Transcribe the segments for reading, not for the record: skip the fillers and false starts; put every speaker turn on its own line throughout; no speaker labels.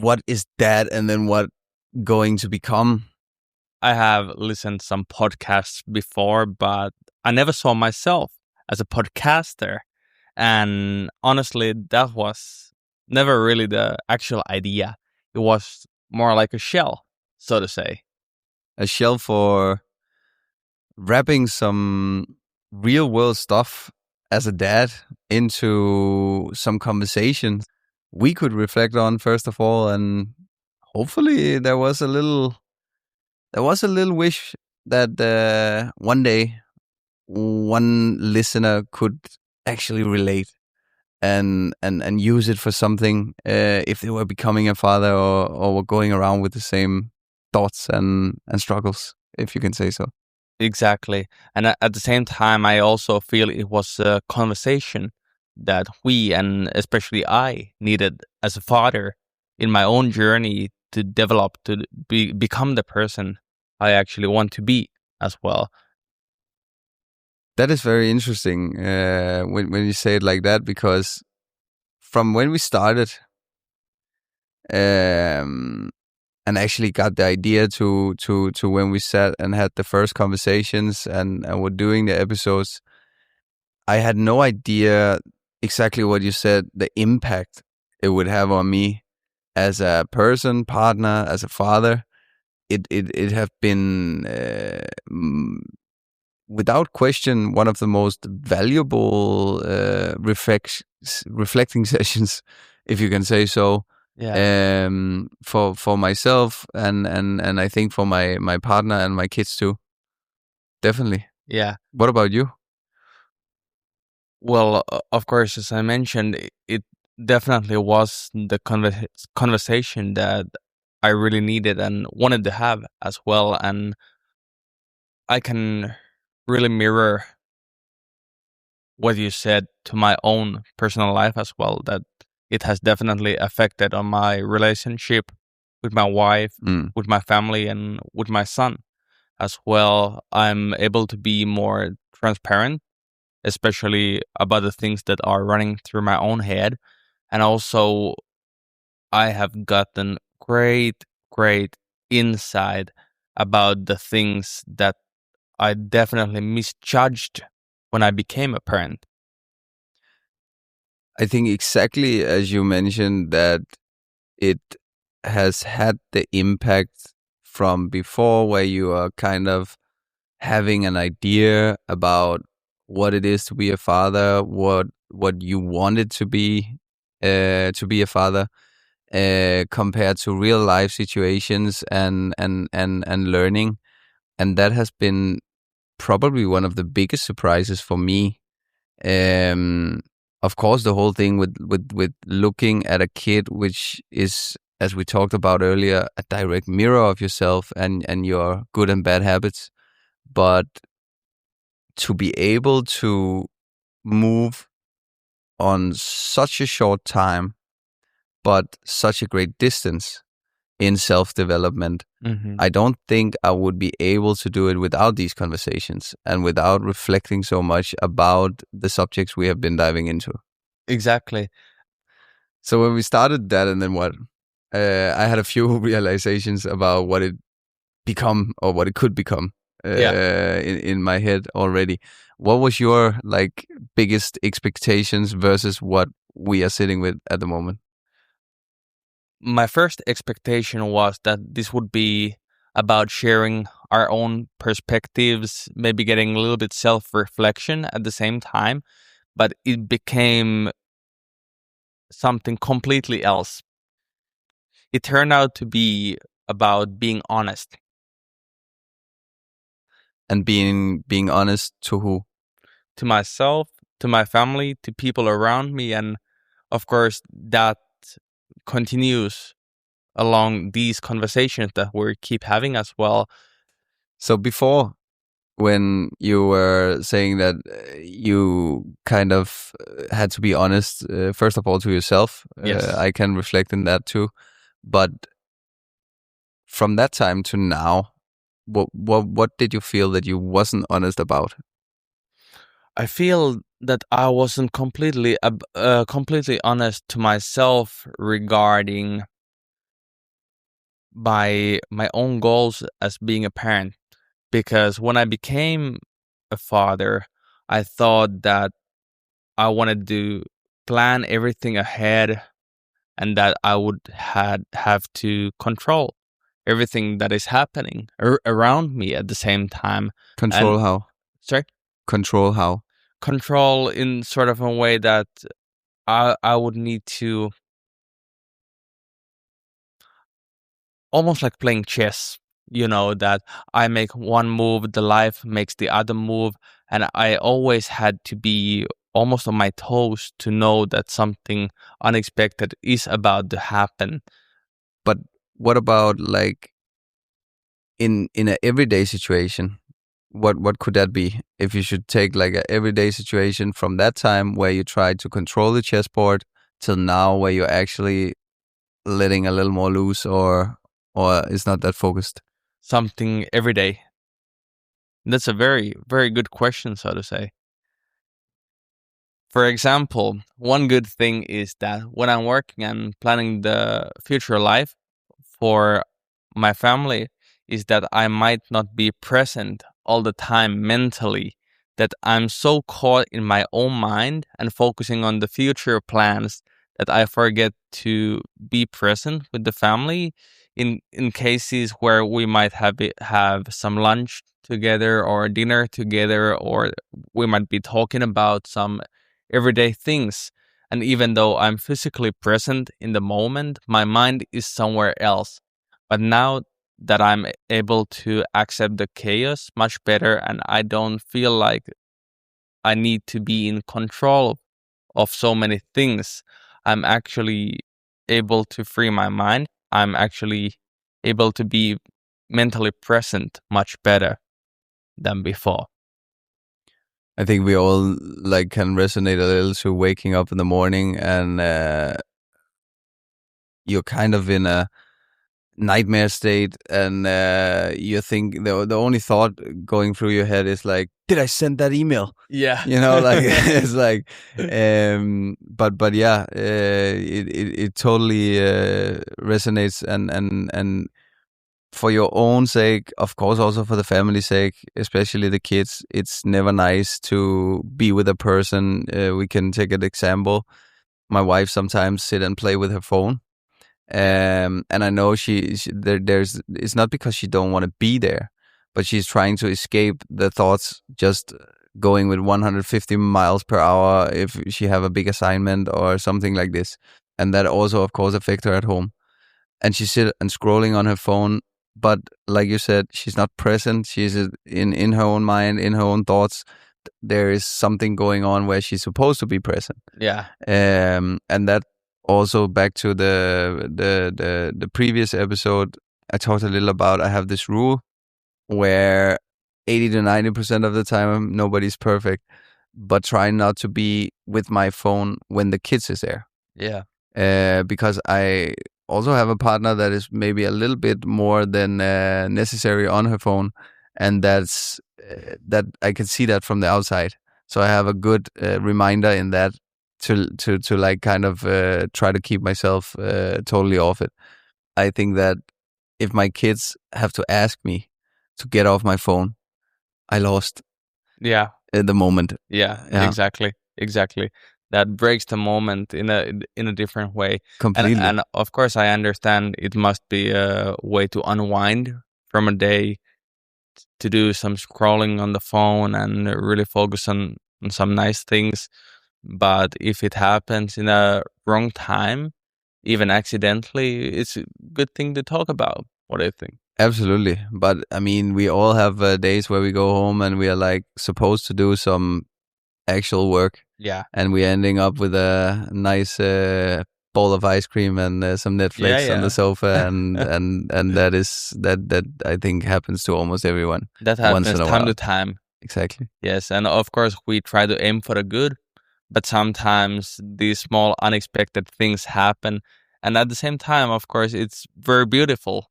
what is that, and then what going to become?
I have listened some podcasts before, but I never saw myself as a podcaster. And honestly, that was never really the actual idea. It was more like a shell, so to say.
A shell for wrapping some real world stuff as a dad into some conversations we could reflect on first of all, and hopefully there was a little wish that one day one listener could actually relate and use it for something, if they were becoming a father, or were going around with the same thoughts and struggles, if you can say so.
Exactly. And at the same time, I also feel it was a conversation that we, and especially I, needed as a father in my own journey to develop, to become the person I actually want to be as well.
That is very interesting, when you say it like that, because from when we started, um, and actually got the idea to when we sat and had the first conversations and were doing the episodes, I had no idea exactly what you said, the impact it would have on me as a person, partner, as a father. It have been, without question, one of the most valuable reflecting sessions, if you can say so,
Yeah.
for myself, and I think for my partner and my kids too. Definitely.
Yeah.
What about you?
Well, of course, as I mentioned, it definitely was the conversation that I really needed and wanted to have as well. And I can really mirror what you said to my own personal life as well, that it has definitely affected on my relationship with my wife,
Mm.
with my family, and with my son as well. I'm able to be more transparent, especially about the things that are running through my own head. And also, I have gotten great insight about the things that I definitely misjudged when I became a parent.
I think exactly as you mentioned, that it has had the impact from before, where you are kind of having an idea about what it is to be a father, what you wanted to be a father, compared to real life situations and learning, and that has been probably one of the biggest surprises for me. Um, of course, the whole thing with looking at a kid, which is, as we talked about earlier, a direct mirror of yourself and your good and bad habits, but to be able to move on such a short time, but such a great distance in self development,
Hmm.
I don't think I would be able to do it without these conversations and without reflecting so much about the subjects we have been diving into.
Exactly.
So when we started that, and then what, I had a few realizations about what it become, or what it could become,
Yeah.
in my head already. What was your like biggest expectations versus what we are sitting with at the moment?
My first expectation was that this would be about sharing our own perspectives, maybe getting a little bit self reflection at the same time, but it became something completely else. It turned out to be about being honest
And being honest to who?
to myself, to my family, to people around me. And of course, that continues along these conversations that we keep having as well.
So before, when you were saying that, you kind of had to be honest, first of all to yourself,
Yes.
I can reflect in that too. But from that time to now, what did you feel that you wasn't honest about?
I feel that I wasn't completely honest to myself regarding by my own goals as being a parent. Because when I became a father, I thought that I wanted to plan everything ahead and that I would have to control everything that is happening around me at the same time. And
Control how?
sorry,
Control how?
control in sort of a way that I would need to, almost like playing chess, that I make one move, the life makes the other move, and I always had to be almost on my toes to know that something unexpected is about to happen.
But what about like in a everyday situation? What could that be? If you should take like a everyday situation from that time where you tried to control the chessboard till now where you're actually letting a little more loose, or is not that focused?
Something every day. That's a very, very good question, so to say. For example, one good thing is that when I'm working and planning the future life for my family, is that I might not be present all the time mentally, that I'm so caught in my own mind and focusing on the future plans that I forget to be present with the family in cases where we might have some lunch together or dinner together, or we might be talking about some everyday things. And even though I'm physically present in the moment, my mind is somewhere else. But now that I'm able to accept the chaos much better and I don't feel like I need to be in control of so many things, I'm actually able to free my mind. I'm actually able to be mentally present much better than before.
I think we all like can resonate a little to waking up in the morning and you're kind of in a nightmare state, and you think the only thought going through your head is like, did I send that email?
Yeah.
Like it's like but yeah, it totally resonates, and for your own sake, of course, also for the family's sake, especially the kids, it's never nice to be with a person. We can take an example. My wife sometimes sit and play with her phone, and I know there's it's not because she don't want to be there, but she's trying to escape the thoughts, just going with 150 miles per hour if she have a big assignment or something like this, and that also of course affect her at home. And she's sit and scrolling on her phone, but like you said, she's not present. She's in her own mind, in her own thoughts. There is something going on where she's supposed to be present.
Yeah.
And that also back to the previous episode, I talked a little about. I have this rule where 80 to 90% of the time nobody's perfect, but try not to be with my phone when the kids is there.
Yeah.
Because I also have a partner that is maybe a little bit more than necessary on her phone, and that I can see that from the outside. So I have a good reminder in that to like kind of try to keep myself totally off it. I think that if my kids have to ask me to get off my phone, I lost
Yeah.
the moment.
Yeah,
Yeah,
exactly. That breaks the moment in a different way. And
completely.
and of course I understand it must be a way to unwind from a day, to do some scrolling on the phone and really focus on some nice things. But if it happens in a wrong time, even accidentally, it's a good thing to talk about. What do you think?
Absolutely. But I mean, we all have days where we go home and we are like supposed to do some actual work,
Yeah.
and we're ending up with a nice bowl of ice cream and some Netflix on the
Yeah.
sofa, and that I think happens to almost everyone
That
once
happens
in a
time to
while.
time.
Exactly.
Yes, and of course we try to aim for the good, but sometimes these small unexpected things happen. And at the same time, of course, it's very beautiful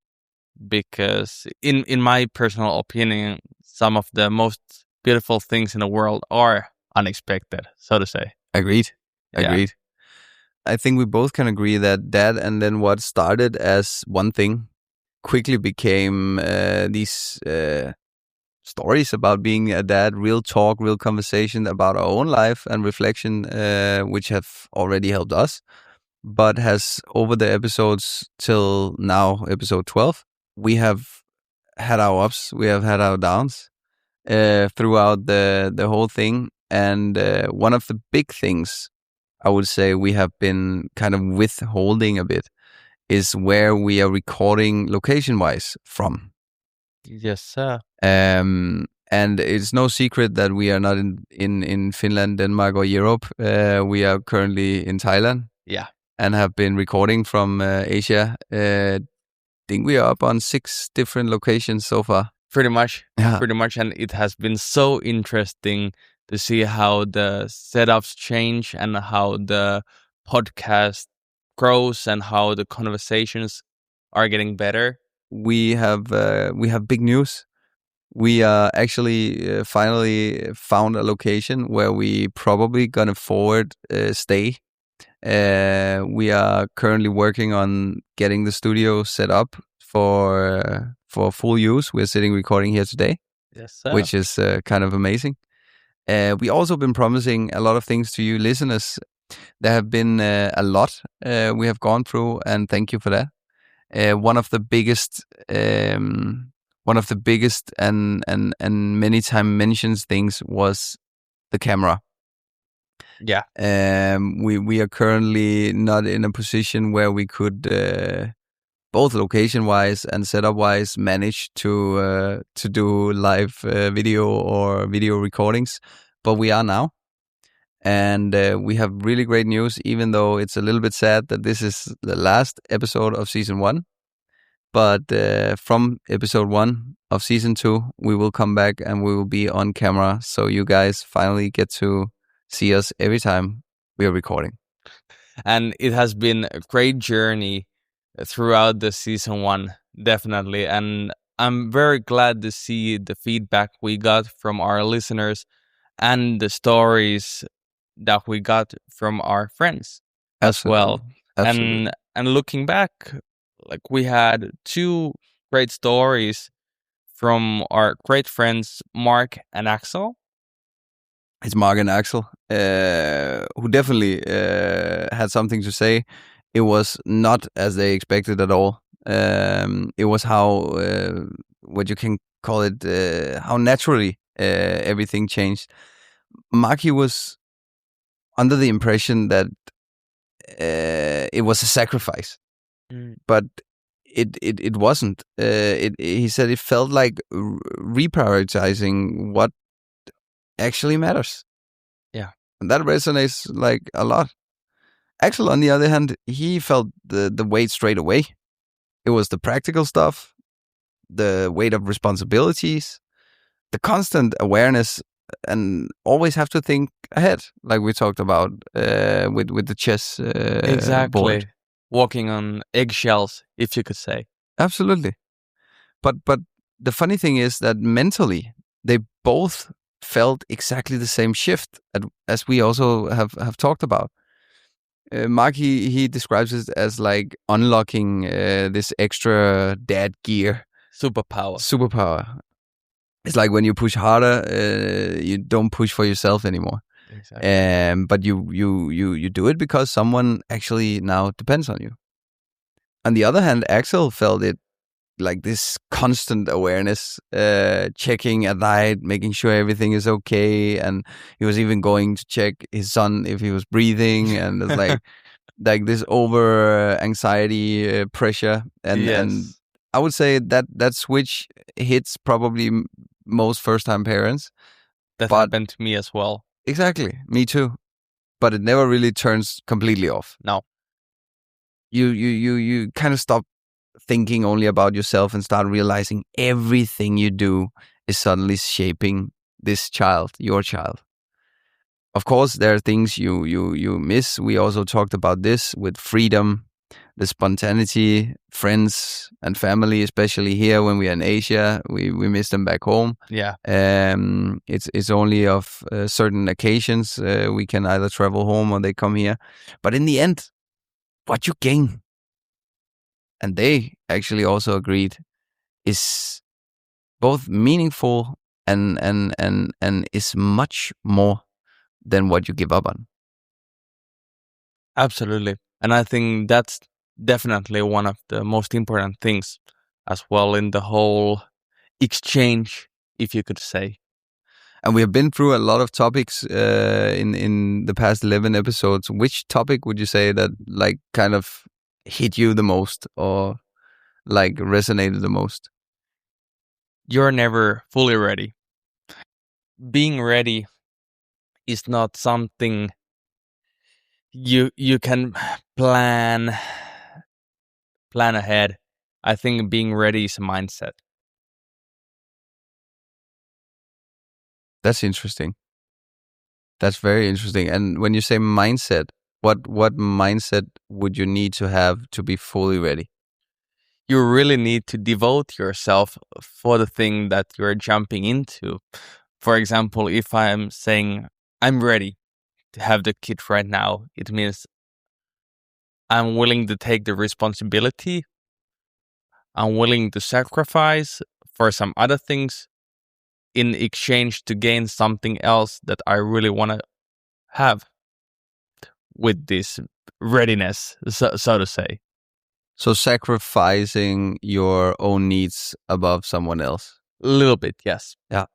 because in my personal opinion, some of the most beautiful things in the world are unexpected, so to say.
Agreed.
Yeah.
Agreed. I think we both can agree that and then what started as one thing quickly became these stories about being a dad, real talk, real conversation about our own life and reflection, which have already helped us, but has over the episodes till now, episode 12, we have had our ups, we have had our downs throughout the whole thing. And one of the big things I would say we have been kind of withholding a bit is where we are recording location wise from.
Yes, sir.
And it's no secret that we are not in Finland, Denmark, or Europe. We are currently in Thailand.
Yeah.
And have been recording from Asia. I think we are up on 6 different locations so far.
Pretty much.
Yeah.
Pretty much. And it has been so interesting to see how the setups change and how the podcast grows and how the conversations are getting better.
We have big news. We actually finally found a location where we probably gonna stay. We are currently working on getting the studio set up for full use. We're sitting recording here today.
Yes, sir.
Which is kind of amazing. We also been promising a lot of things to you listeners. There have been a lot we have gone through, and thank you for that. One of the biggest and many time mentions things was the camera.
Yeah.
We are currently not in a position where we could both location wise and setup wise manage to do live video or video recordings, but we are now. And we have really great news, even though it's a little bit sad that this is the last episode of season 1. But from episode 1 of season 2, we will come back and we will be on camera. So you guys finally get to see us every time we are recording.
And it has been a great journey throughout the season 1, definitely. And I'm very glad to see the feedback we got from our listeners and the stories that we got from our friends as well.
Absolutely.
And looking back, like we had 2 great stories from our great friends Mark and Axel.
It's Mark and Axel, who definitely had something to say. It was not as they expected at all. It was how, what you can call it, how naturally everything changed. Marky was under the impression that it was a sacrifice, but it wasn't. He said it felt like reprioritizing what actually matters.
Yeah.
And that resonates like a lot. Axel, on the other hand, he felt the weight straight away. It was the practical stuff, the weight of responsibilities, the constant awareness, and always have to think ahead, like we talked about with the chess
exactly.
board.
Walking on eggshells, if you could say.
Absolutely. But the funny thing is that mentally, they both felt exactly the same shift as we also have talked about. Mark, he describes it as like unlocking this extra dad gear. Superpower. It's like when you push harder, you don't push for yourself anymore.
Exactly.
But you do it because someone actually now depends on you. On the other hand, Axel felt it like this constant awareness, checking at night, making sure everything is okay, and he was even going to check his son if he was breathing, and it's like this over anxiety pressure, and I would say that switch hits probably most first time parents.
That happened to me as well.
Exactly, me too. But it never really turns completely off.
No.
You kind of stop thinking only about yourself and start realizing everything you do is suddenly shaping this child, your child. Of course, there are things you miss. We also talked about this with freedom, the spontaneity, friends and family, especially here when we are in Asia. We miss them back home.
Yeah.
It's only of certain occasions we can either travel home or they come here. But in the end, what you gain, and they actually also agreed is both meaningful and is much more than what you give up on.
Absolutely. And I think that's definitely one of the most important things as well in the whole exchange, if you could say.
And we have been through a lot of topics in the past 11 episodes. Which topic would you say that like kind of hit you the most or like resonated the most?
You're never fully ready. Being ready is not something you can plan ahead. I think being ready is a mindset.
That's interesting. That's very interesting. And when you say mindset, what mindset would you need to have to be fully ready?
You really need to devote yourself for the thing that you're jumping into. For example, if I'm saying I'm ready to have the kid right now, it means I'm willing to take the responsibility. I'm willing to sacrifice for some other things in exchange to gain something else that I really want to have with this readiness, so to say.
So sacrificing your own needs above someone else.
A little bit, yes.
Yeah.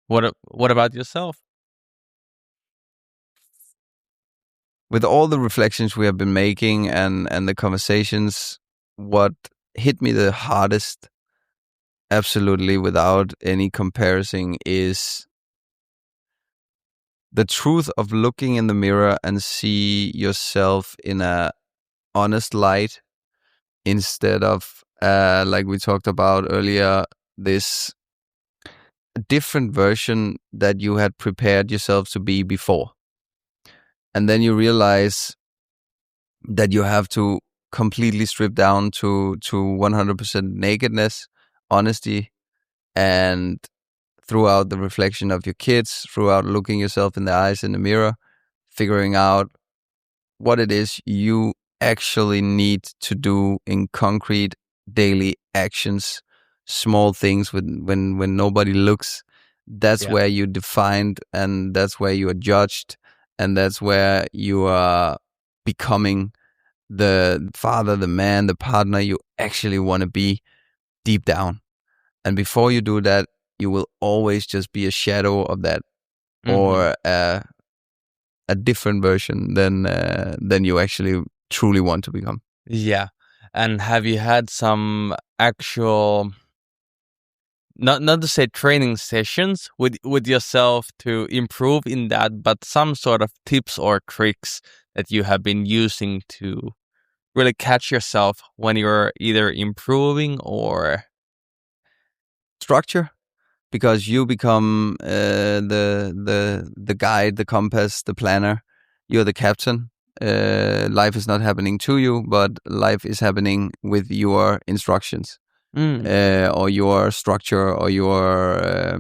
What about yourself?
With all the reflections we have been making and the conversations, what hit me the hardest, absolutely without any comparison, is the truth of looking in the mirror and see yourself in a honest light instead of like we talked about earlier, this different version that you had prepared yourself to be before. And then you realize that you have to completely strip down to 100% nakedness, honesty, and throughout the reflection of your kids, throughout looking yourself in the eyes in the mirror, figuring out what it is you actually need to do in concrete daily actions, small things when nobody looks. That's
Yeah.
where you defined, and that's where you are judged, and that's where you are becoming the father, the man, the partner you actually want to be deep down. And before you do that, you will always just be a shadow of that,
Hmm.
or a different version than you actually truly want to become.
Yeah. And have you had some actual, not to say training sessions with yourself to improve in that, but some sort of tips or tricks that you have been using to really catch yourself when you're either improving or
Structure, because you become the guide, the compass, the planner. You're the captain. Life is not happening to you, but life is happening with your instructions,
mm,
or your structure, or your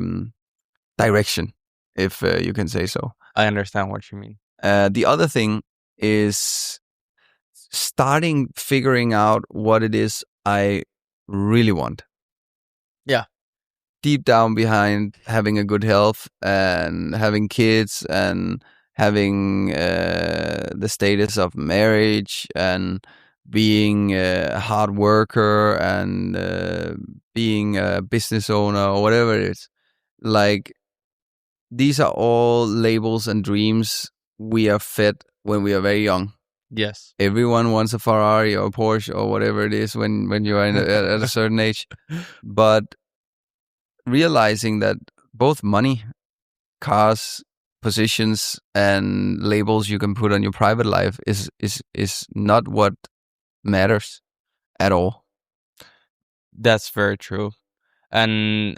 direction, if you can say so.
I understand what you mean.
The other thing is starting figuring out what it is I really want.
Yeah.
Deep down behind having a good health and having kids and having the status of marriage and being a hard worker and being a business owner or whatever it is. Like, these are all labels and dreams we are fed when we are very young.
Yes.
Everyone wants a Ferrari or a Porsche or whatever it is when you are at a certain age. But realizing that both money, cars, positions, and labels you can put on your private life is not what matters at all.
That's very true. And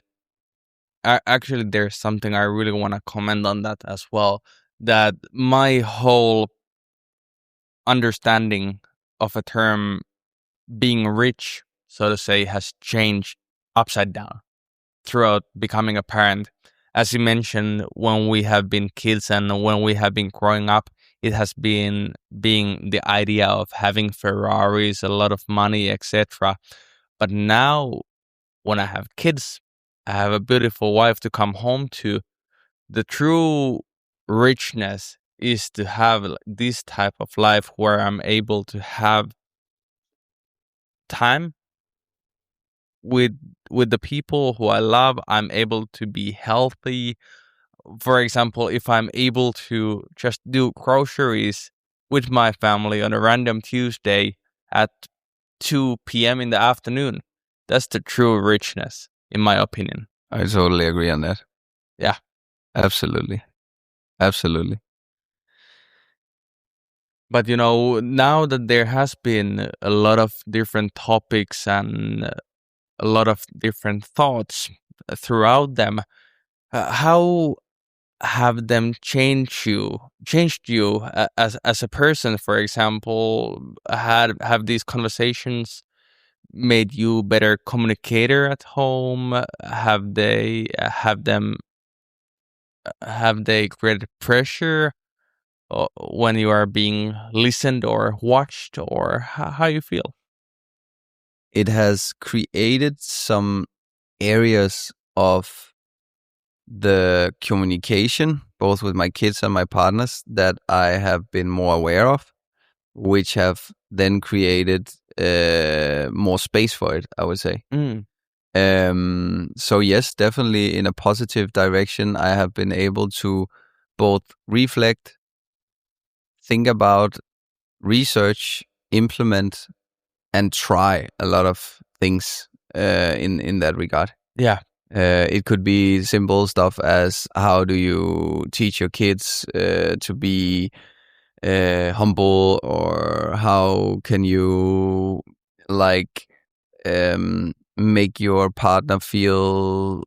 actually, there's something I really want to comment on that as well. That my whole understanding of a term being rich, so to say, has changed upside down throughout becoming a parent. As you mentioned, when we have been kids and when we have been growing up, it has been being the idea of having Ferraris, a lot of money, etc. But now, when I have kids, I have a beautiful wife to come home to. The true richness is to have this type of life where I'm able to have time with the people who I love. I'm able to be healthy. For example, if I'm able to just do groceries with my family on a random Tuesday at 2 p.m. in the afternoon, that's the true richness, in my opinion.
I totally agree on that.
Yeah.
Absolutely. Absolutely.
But now that there has been a lot of different topics and a lot of different thoughts throughout them, how have them changed you as a person? For example, have these conversations made you better communicator at home? Have they created pressure when you are being listened or watched, or how you feel?
It has created some areas of the communication, both with my kids and my partners, that I have been more aware of, which have then created more space for it, I would say. So yes, definitely in a positive direction, I have been able to both reflect, think about, research, implement, and try a lot of things in that regard.
Yeah.
It could be simple stuff as how do you teach your kids to be humble, or how can you like make your partner feel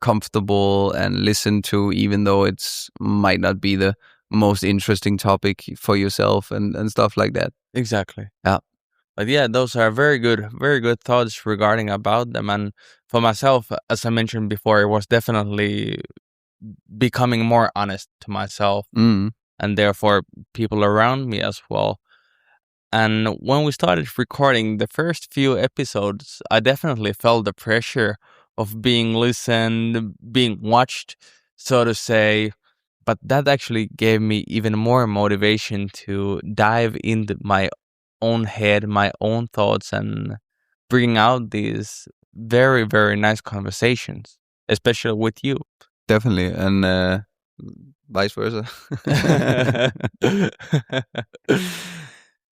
comfortable and listen to, even though it's might not be the most interesting topic for yourself, and stuff like that.
Exactly.
Yeah.
But yeah, those are very good thoughts regarding about them. And for myself, as I mentioned before, it was definitely becoming more honest to myself
Mm,
and therefore people around me as well. And when we started recording the first few episodes, I definitely felt the pressure of being listened, being watched, so to say. But that actually gave me even more motivation to dive into my own head, my own thoughts, and bring out these very, very nice conversations, especially with you.
definitely, and vice versa.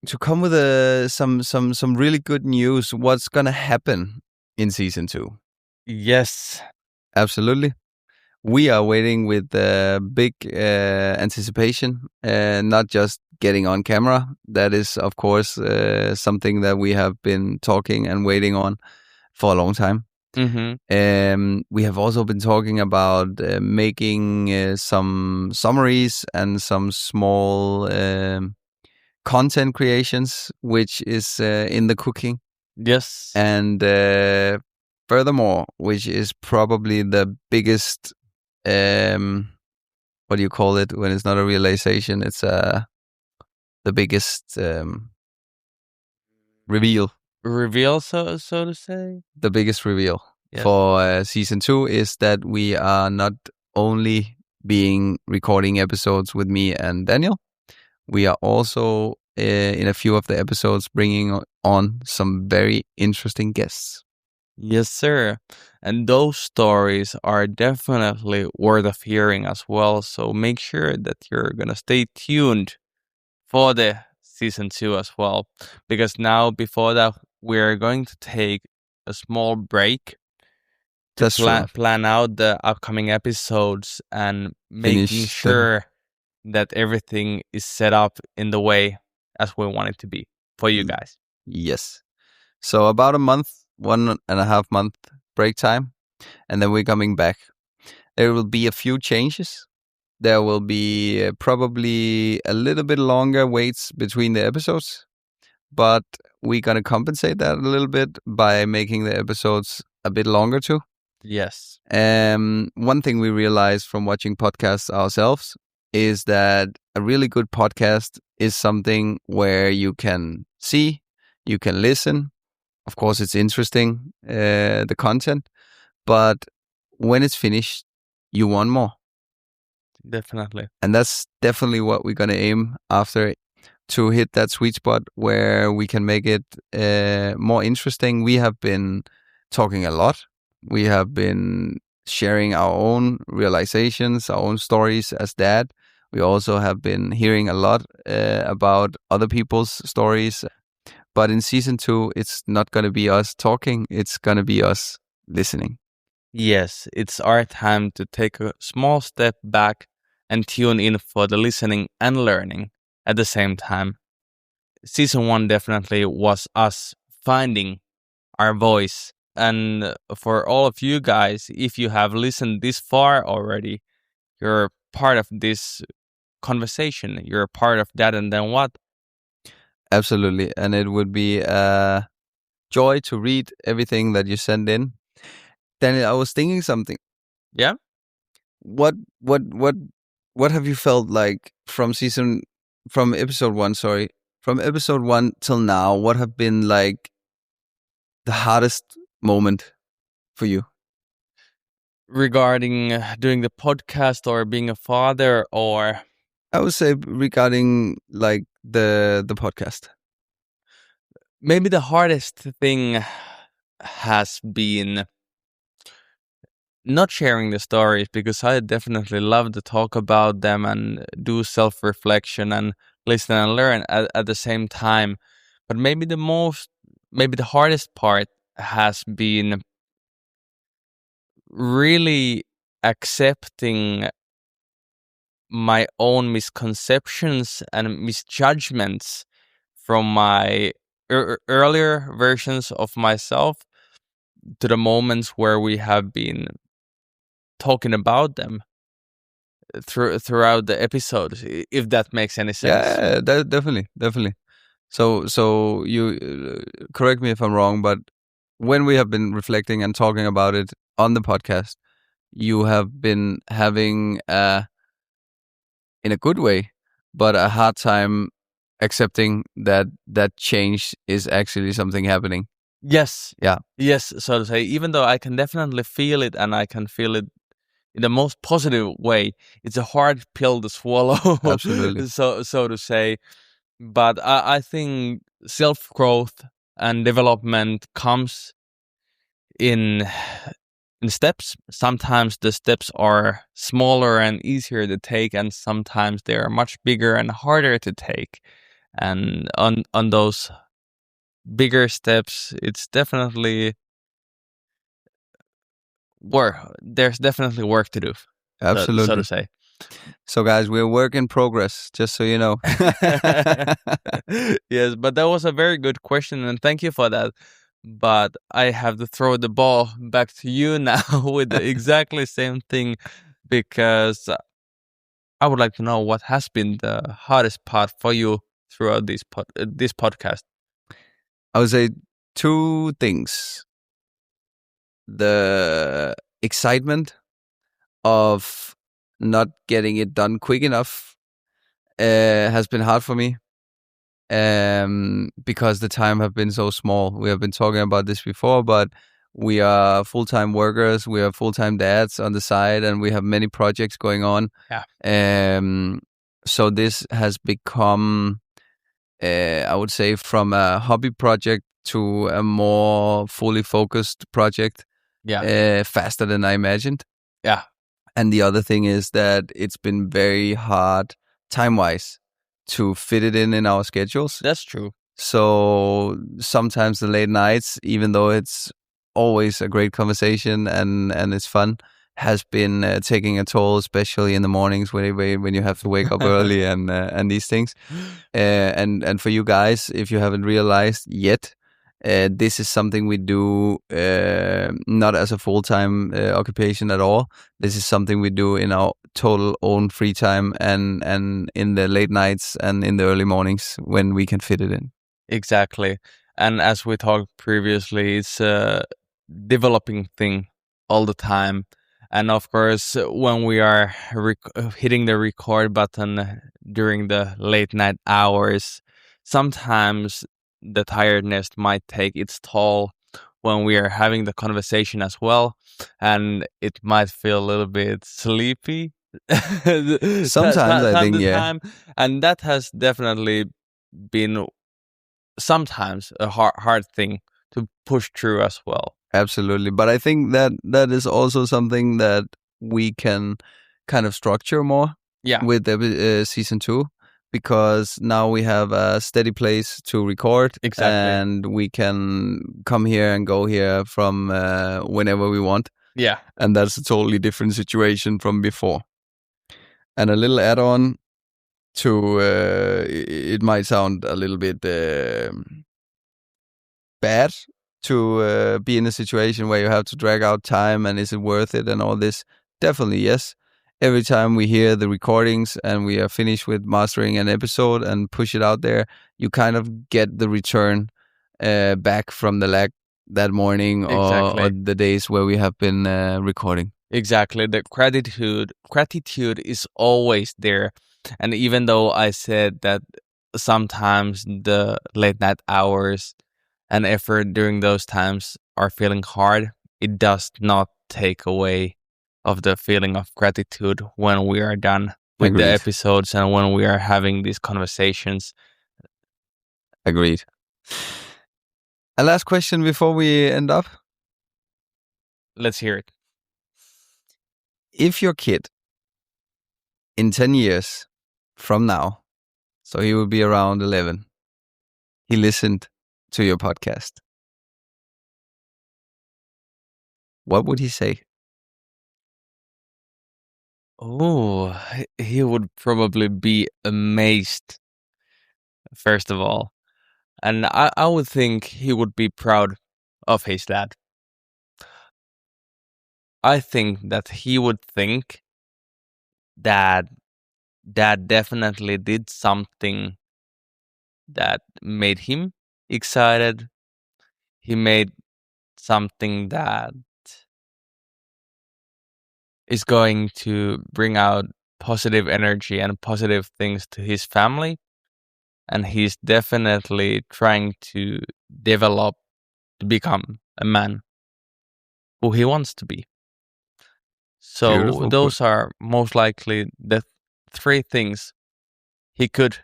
To come with some really good news, what's gonna happen in season 2?
Yes.
Absolutely. We are waiting with big anticipation, not just getting on camera. That is, of course, something that we have been talking and waiting on for a long time. We have also been talking about making some summaries and some small content creations, which is in the cooking.
Yes.
And furthermore, which is probably the biggest, what do you call it when it's not a realization? It's the biggest reveal.
Reveal, so to say.
The biggest reveal
Yes.
for season 2 is that we are not only being recording episodes with me and Daniel, we are also in a few of the episodes bringing on some very interesting guests.
Yes, sir. And those stories are definitely worth of hearing as well. So make sure that you're gonna stay tuned for the season 2 as well. Because now, before that, we're going to take a small break to
That's true.
plan out the upcoming episodes and making
Finish
sure that everything is set up in the way as we want it to be for you guys.
Yes. So about a month, 1.5 month break time, and then we're coming back. There will be a few changes. There will be probably a little bit longer waits between the episodes, but we're going to compensate that a little bit by making the episodes a bit longer too.
Yes.
One thing we realized from watching podcasts ourselves is that a really good podcast is something where you can see, you can listen. Of course, it's interesting, the content, but when it's finished, you want more.
Definitely.
And that's definitely what we're going to aim after, to hit that sweet spot where we can make it more interesting. We have been talking a lot. We have been sharing our own realizations, our own stories as dad. We also have been hearing a lot about other people's stories. But in season 2, it's not going to be us talking, it's going to be us listening.
Yes, it's our time to take a small step back and tune in for the listening and learning at the same time. Season 1 definitely was us finding our voice. And for all of you guys, if you have listened this far already, you're part of this conversation. You're a part of that, and then what?
Absolutely. And it would be a joy to read everything that you send in. Daniel, I was thinking something.
Yeah?
What what what what have you felt like from episode 1, sorry. From episode 1 till now, what have been like the hardest moment for you?
Regarding doing the podcast or being a father, or
I would say regarding like the podcast.
maybe the hardest thing has been not sharing the stories, because I definitely love to talk about them and do self-reflection and listen and learn at the same time. But maybe the hardest part has been really accepting my own misconceptions and misjudgments from my earlier versions of myself to the moments where we have been talking about them throughout the episodes, if that makes any sense.
Yeah, definitely. So you correct me if I'm wrong, but when we have been reflecting and talking about it on the podcast, you have been having in a good way, but a hard time accepting that that change is actually something happening.
Yes.
Yeah,
Yes, so to say, even though I can definitely feel it, and I can feel it in the most positive way, it's a hard pill to swallow,
absolutely.
so to say. But I think self growth and development comes in steps. Sometimes the steps are smaller and easier to take, and sometimes they are much bigger and harder to take. And on those bigger steps, it's definitely work. There's definitely work to do, so to
Absolutely.
say.
So guys, we're work in progress, just so you know.
Yes, but that was a very good question, and thank you for that. But I have to throw the ball back to you now with the exactly same thing, because I would like to know what has been the hardest part for you throughout this podcast.
I would say 2 things. The excitement of not getting it done quick enough has been hard for me, because the time have been so small. We have been talking about this before, but we are full-time workers, we are full-time dads on the side, and we have many projects going on.
Yeah.
So this has become, I would say, from a hobby project to a more fully focused project,
Yeah.
faster than I imagined.
Yeah.
And the other thing is that it's been very hard time-wise to fit it in our schedules.
That's true.
So sometimes the late nights, even though it's always a great conversation and it's fun, has been taking a toll, especially in the mornings when you have to wake up early and these things. And for you guys, if you haven't realized yet, this is something we do not as a full-time occupation at all. This is something we do in our total own free time and in the late nights and in the early mornings when we can fit it in.
Exactly. And as we talked previously, it's a developing thing all the time. And of course, when we are hitting the record button during the late night hours, sometimes the tiredness might take its toll when we are having the conversation as well, and it might feel a little bit sleepy
Sometimes I
time
think,
to
yeah,
time, and that has definitely been sometimes a hard thing to push through as well.
absolutely. But I think that that is also something that we can kind of structure more
Yeah,
with the season 2, because now we have a steady place to record,
exactly.
and we can come here and go here from whenever we want.
Yeah.
And that's a totally different situation from before. And a little add-on to it might sound a little bit bad to be in a situation where you have to drag out time, and is it worth it and all this. Definitely yes. Every time we hear the recordings and we are finished with mastering an episode and push it out there, you kind of get the return back from the lag that morning, or
Exactly.
the days where we have been recording.
Exactly. The gratitude is always there. And even though I said that sometimes the late night hours and effort during those times are feeling hard, it does not take away of the feeling of gratitude when we are done with the
Agreed.
episodes and when we are having these conversations.
Agreed. A last question before we end up.
Let's hear it.
If your kid in 10 years from now, so he will be around 11, he listened to your podcast, what would he say?
Oh, he would probably be amazed, first of all. And I would think he would be proud of his dad. I think that he would think that dad definitely did something that made him excited. He made something that is going to bring out positive energy and positive things to his family. And he's definitely trying to develop to become a man who he wants to be. So
Beautiful put.
those are most likely the three things he could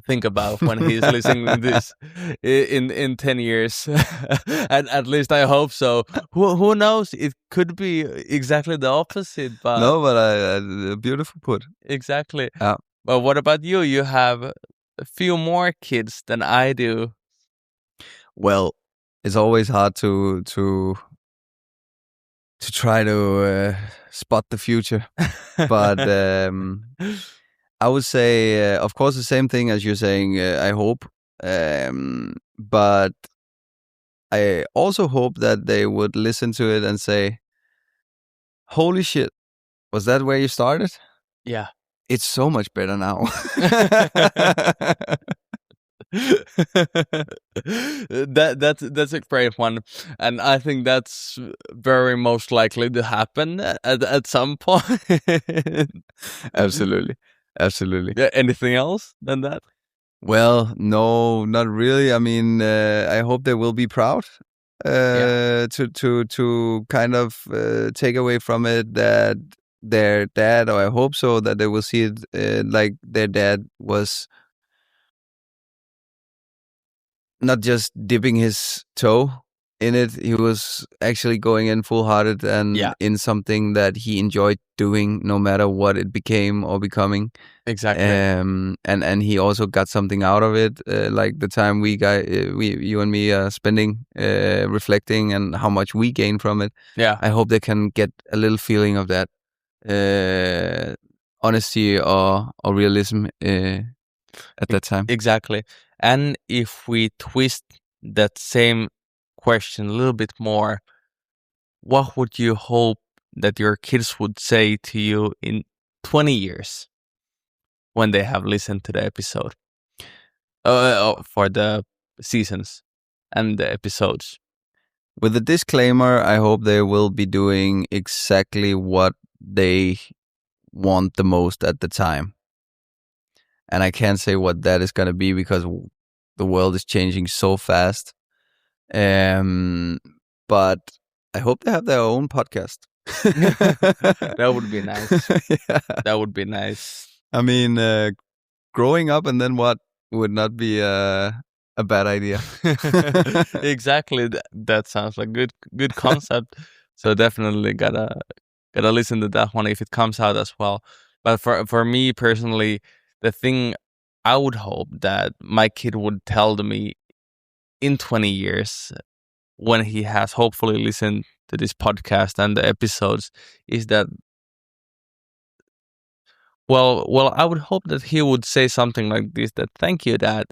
think about when he's listening to this in 10 years. And at least I hope so. Who knows? It could be exactly the opposite, but
No, but beautiful put.
exactly.
Yeah.
But what about you? You have a few more kids than I do.
Well, it's always hard to try to spot the future, but I would say, of course, the same thing as you're saying. I hope, but I also hope that they would listen to it and say, "Holy shit, was that where you started?
Yeah.
It's so much better now."
That's a great one, and I think that's very most likely to happen at some point.
Absolutely, absolutely.
Yeah, anything else than that?
Well, no, not really. I mean, I hope they will be proud
Yeah,
to kind of take away from it that their dad, or I hope so, that they will see it like their dad was not just dipping his toe in it. He was actually going in full hearted and
yeah,
in something that he enjoyed doing, no matter what it became or becoming.
exactly.
And he also got something out of it, like the time you and me are spending reflecting, and how much we gain from it.
Yeah,
I hope they can get a little feeling of that honesty or realism at that time.
exactly. And if we twist that same question a little bit more, what would you hope that your kids would say to you in 20 years when they have listened to the episode? For the seasons and the episodes.
With the disclaimer, I hope they will be doing exactly what they want the most at the time. And I can't say what that is going to be because the world is changing so fast. But I hope they have their own podcast.
That would be nice.
Yeah.
That would be nice.
I mean, growing up and then what would not be a bad idea.
Exactly. That sounds like good concept. So definitely gotta listen to that one if it comes out as well. But for me personally, the thing I would hope that my kid would tell to me in 20 years when he has hopefully listened to this podcast and the episodes is that well I would hope that he would say something like this, that thank you, Dad.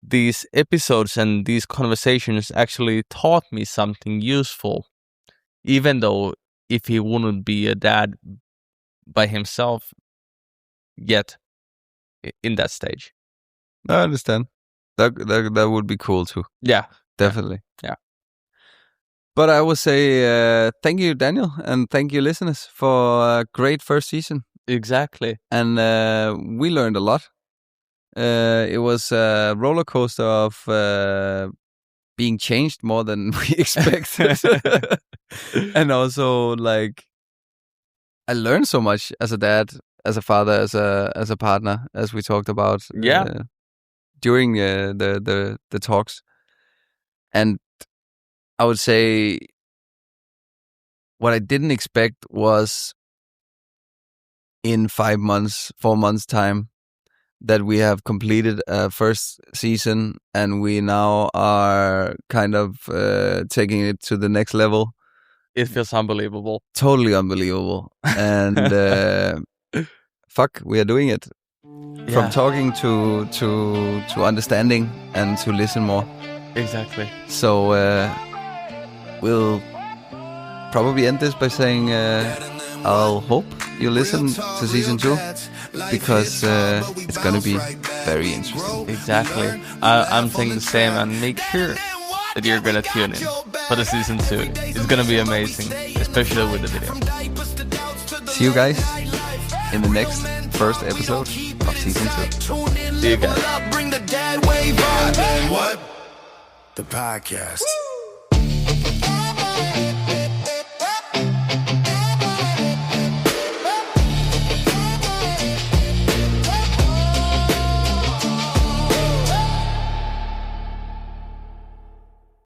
These episodes and these conversations actually taught me something useful, even though if he wouldn't be a dad by himself yet in that stage.
I understand. That would be cool too.
Yeah,
Definitely.
Yeah.
But I would say thank you, Daniel, and thank you, listeners, for a great first season.
exactly.
And we learned a lot. It was a roller coaster of being changed more than we expected. And also, like, I learned so much as a dad, as a father, as a partner, as we talked about during the talks. And I would say what I didn't expect was in 4 months time, that we have completed a first season and we now are kind of taking it to the next level.
It feels unbelievable.
Totally unbelievable. And fuck, we are doing it. From talking to understanding and to listen more.
Exactly.
So we'll probably end this by saying I'll hope you listen to season 2 because it's gonna be very interesting.
Exactly. I'm saying the same, and make sure that you're gonna tune in for the season 2. It's gonna be amazing, especially with the video.
See you guys in the next first episode of season 2.
See you guys.
The podcast.